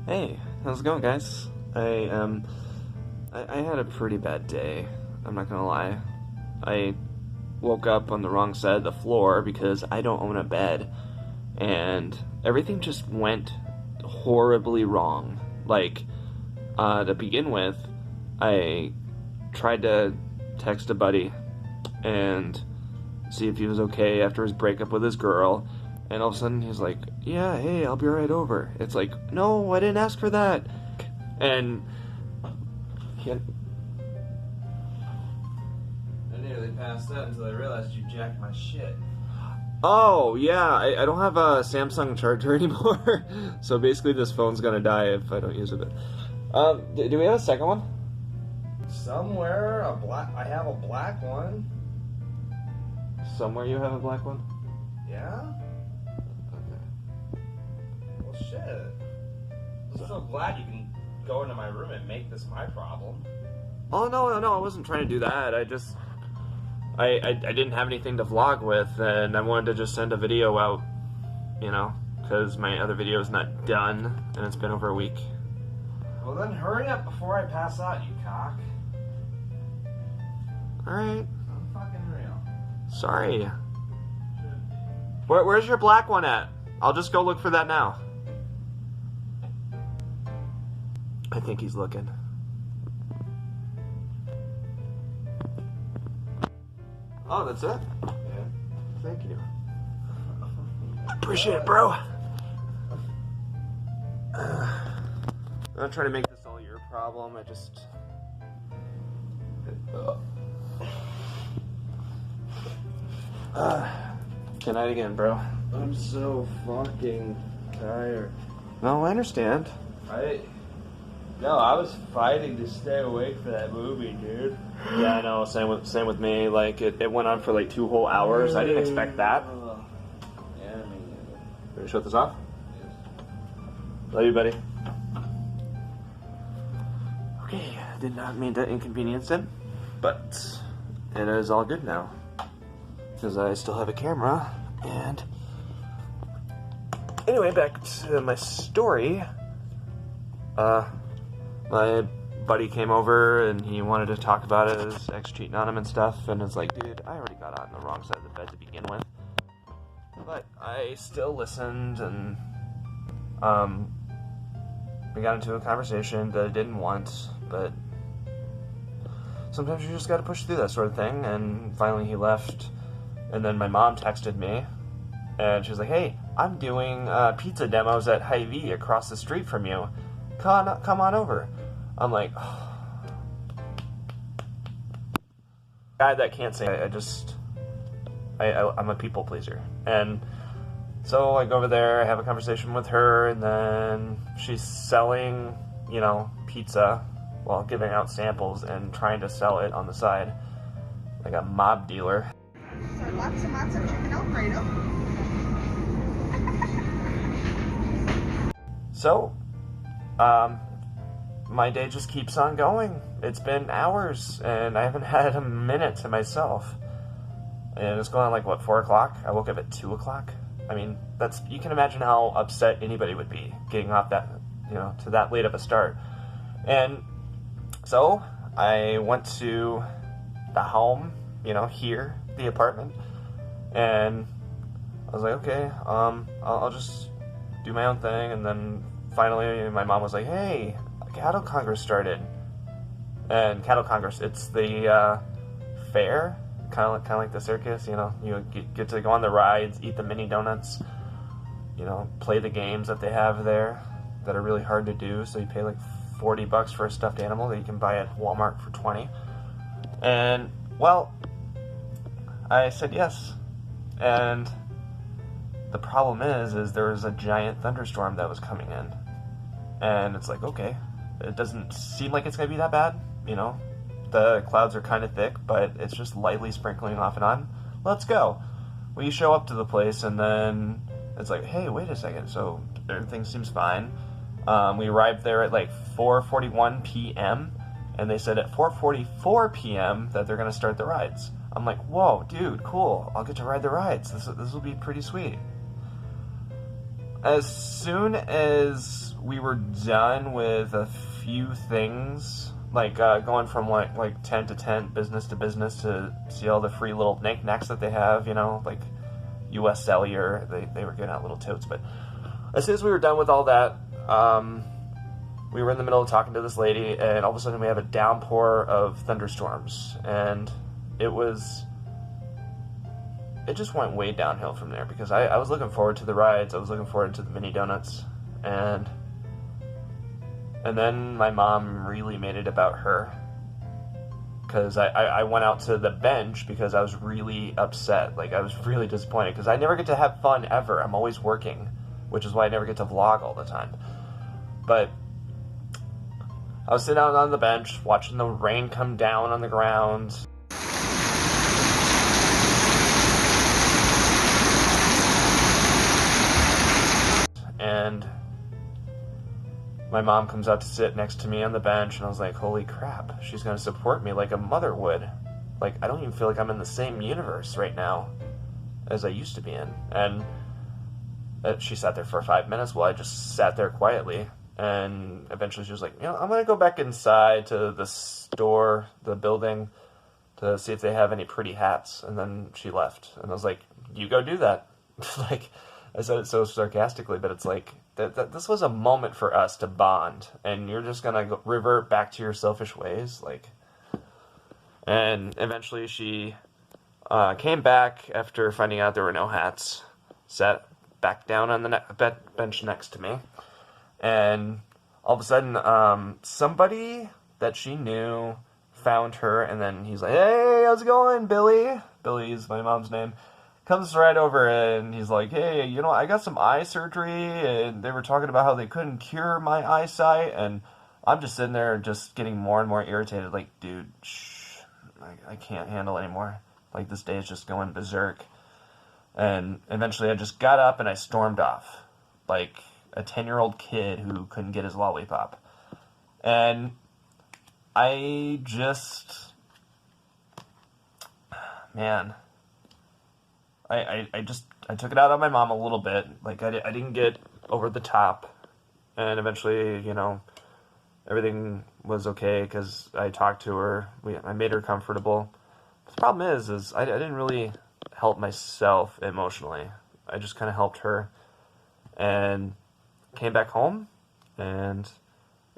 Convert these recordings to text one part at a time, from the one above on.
Hey, how's it going, guys? I had a pretty bad day. I'm not gonna lie. I woke up on the wrong side of the floor because I don't own a bed, and everything just went horribly wrong. To begin with, I tried to text a buddy and see if he was okay after his breakup with his girl, and all of a sudden he's like, yeah, hey, I'll be right over. It's like, no, I didn't ask for that. And he had... I nearly passed out until I realized you jacked my shit. Oh, yeah, I don't have a Samsung charger anymore. So basically this phone's gonna die if I don't use it. Do we have a second one? Somewhere, I have a black one. Somewhere you have a black one? Yeah? Okay. Well, shit. I'm so glad you can go into my room and make this my problem. Oh, no, I wasn't trying to do that. I didn't have anything to vlog with, and I wanted to just send a video out, because my other video is not done, and it's been over a week. Well, then hurry up before I pass out, you cock. Alright. I'm fucking real. Sorry. Where's your black one at? I'll just go look for that now. I think he's looking. Oh, that's it? Yeah. Thank you. Appreciate it, bro. I'm not trying to make this all your problem. I just... Good night again, bro. I'm so fucking tired. No, I understand. I was fighting to stay awake for that movie, dude. Yeah, I know. Same with me. Like it went on for like 2 whole hours. I didn't expect that. Yeah, me neither. Ready to shut this off? Yes. Love you, buddy. Okay, I did not mean to inconvenience him, but it is all good now. Because I still have a camera, and... Anyway, back to my story. My buddy came over, and he wanted to talk about his ex cheating on him and stuff, and it's like, dude, I already got on the wrong side of the bed to begin with. But I still listened, and, we got into a conversation that I didn't want, but sometimes you just gotta push through that sort of thing, and finally he left, and then my mom texted me, and she was like, hey, I'm doing pizza demos at Hy-Vee across the street from you. Come on over. I'm like, oh. Guy that can't say, I'm a people pleaser. And so I go over there, I have a conversation with her, and then she's selling, pizza while giving out samples and trying to sell it on the side like a mob dealer. So lots and lots of chicken Alfredo. So, my day just keeps on going. It's been hours, and I haven't had a minute to myself. And it's going on like, 4 o'clock? I woke up at 2 o'clock. I mean, you can imagine how upset anybody would be getting off that, to that late of a start. And so, I went to the home, here, the apartment, and I was like, okay, I'll just do my own thing, and then finally my mom was like, hey, Cattle Congress started. And Cattle Congress, it's the fair, kind of like the circus, you get to go on the rides, eat the mini donuts, play the games that they have there that are really hard to do, so you pay like $40 for a stuffed animal that you can buy at Walmart for $20. And, well, I said yes. And the problem is there was a giant thunderstorm that was coming in. And it's like, okay, it doesn't seem like it's going to be that bad, The clouds are kind of thick, but it's just lightly sprinkling off and on. Let's go. We show up to the place, and then it's like, hey, wait a second. So everything seems fine. We arrived there at like 4:41 p.m., and they said at 4:44 p.m. that they're going to start the rides. I'm like, whoa, dude, cool. I'll get to ride the rides. This will be pretty sweet. as soon as we were done with a few things, like going from like tent to tent, business to business, to see all the free little knickknacks that they have, you know, like U.S. Cellular, they were giving out little totes. But as soon as we were done with all that, we were in the middle of talking to this lady, and all of a sudden we have a downpour of thunderstorms, and it just went way downhill from there, because I was looking forward to the rides, I was looking forward to the mini donuts, and then my mom really made it about her, because I went out to the bench because I was really upset, like I was really disappointed, because I never get to have fun ever, I'm always working, which is why I never get to vlog all the time. But I was sitting out on the bench, watching the rain come down on the ground. And my mom comes out to sit next to me on the bench, and I was like, holy crap, she's going to support me like a mother would. Like, I don't even feel like I'm in the same universe right now as I used to be in. And she sat there for 5 minutes while I just sat there quietly. And eventually she was like, you know, I'm going to go back inside to the store, the building, to see if they have any pretty hats. And then she left. And I was like, you go do that. Like, I said it so sarcastically, but it's like, this was a moment for us to bond. And you're just going to revert back to your selfish ways. Like, and eventually she came back after finding out there were no hats, sat back down on the bench next to me. And all of a sudden, somebody that she knew found her, and then he's like, hey, how's it going, Billy? Billy is my mom's name. Comes right over, and he's like, hey, you know, I got some eye surgery, and they were talking about how they couldn't cure my eyesight, and I'm just sitting there just getting more and more irritated, like, dude, shh, I can't handle anymore. Like, this day is just going berserk. And eventually I just got up and I stormed off, like a 10-year-old kid who couldn't get his lollipop. And I just, man, I took it out on my mom a little bit. Like, I didn't get over the top. And eventually, you know, everything was okay because I talked to her. I made her comfortable. But the problem is I didn't really help myself emotionally. I just kind of helped her. And came back home, and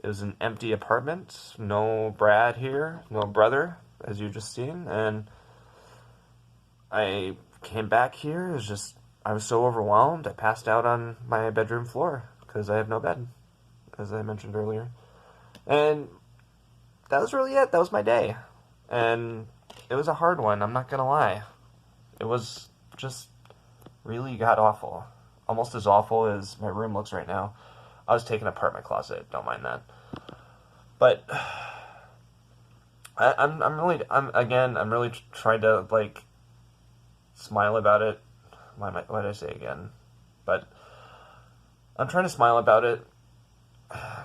it was an empty apartment. No Brad here, no brother, as you just seen. And I came back here. It was just, I was so overwhelmed. I passed out on my bedroom floor because I have no bed, as I mentioned earlier. And that was really it. That was my day. And it was a hard one, I'm not gonna lie. It was just really god awful. Almost as awful as my room looks right now. I was taking apart my closet, don't mind that. But I'm really trying to, like, smile about it. Why did I say again? But I'm trying to smile about it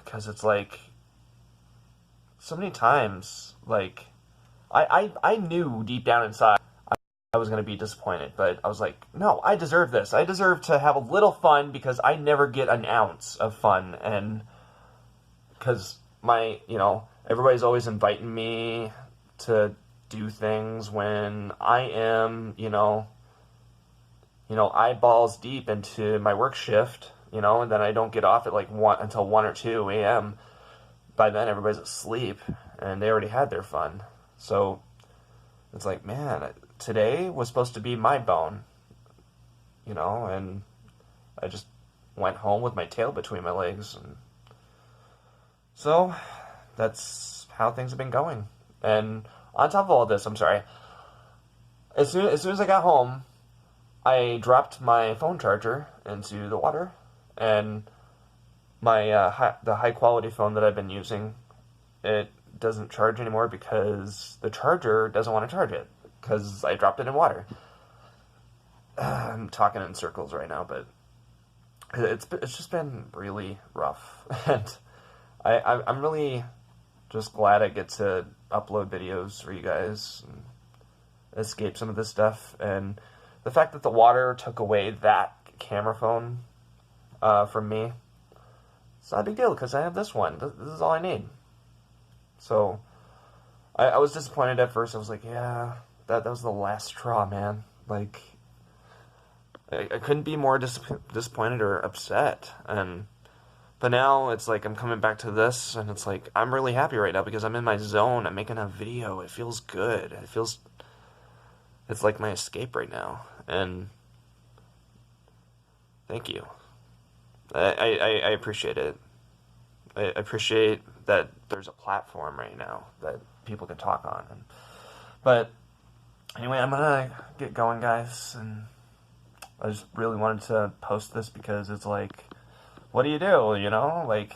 because it's like, so many times, like, I knew deep down inside I was going to be disappointed, but I was like, no, I deserve this. I deserve to have a little fun because I never get an ounce of fun. And because everybody's always inviting me to do things when I am, eyeballs deep into my work shift, and then I don't get off at until 1 or 2 a.m. By then everybody's asleep and they already had their fun. So it's like, man, today was supposed to be my bone, and I just went home with my tail between my legs. And so that's how things have been going. And on top of all this, I'm sorry, as soon as I got home, I dropped my phone charger into the water, and my the high quality phone that I've been using, it doesn't charge anymore because the charger doesn't want to charge it because I dropped it in water. I'm talking in circles right now, but it's just been really rough, and I'm really just glad I get to upload videos for you guys and escape some of this stuff. And the fact that the water took away that camera phone, from me. It's not a big deal because I have this one. This is all I need. So, I was disappointed at first. I was like, yeah, that was the last straw, man. Like, I couldn't be more disappointed or upset. But now it's like I'm coming back to this, and it's like I'm really happy right now because I'm in my zone. I'm making a video. It feels good. It's like my escape right now. And thank you. I appreciate it. I appreciate that there's a platform right now that people can talk on. But anyway, I'm gonna get going, guys, and I just really wanted to post this because it's like, what do? You know? Like,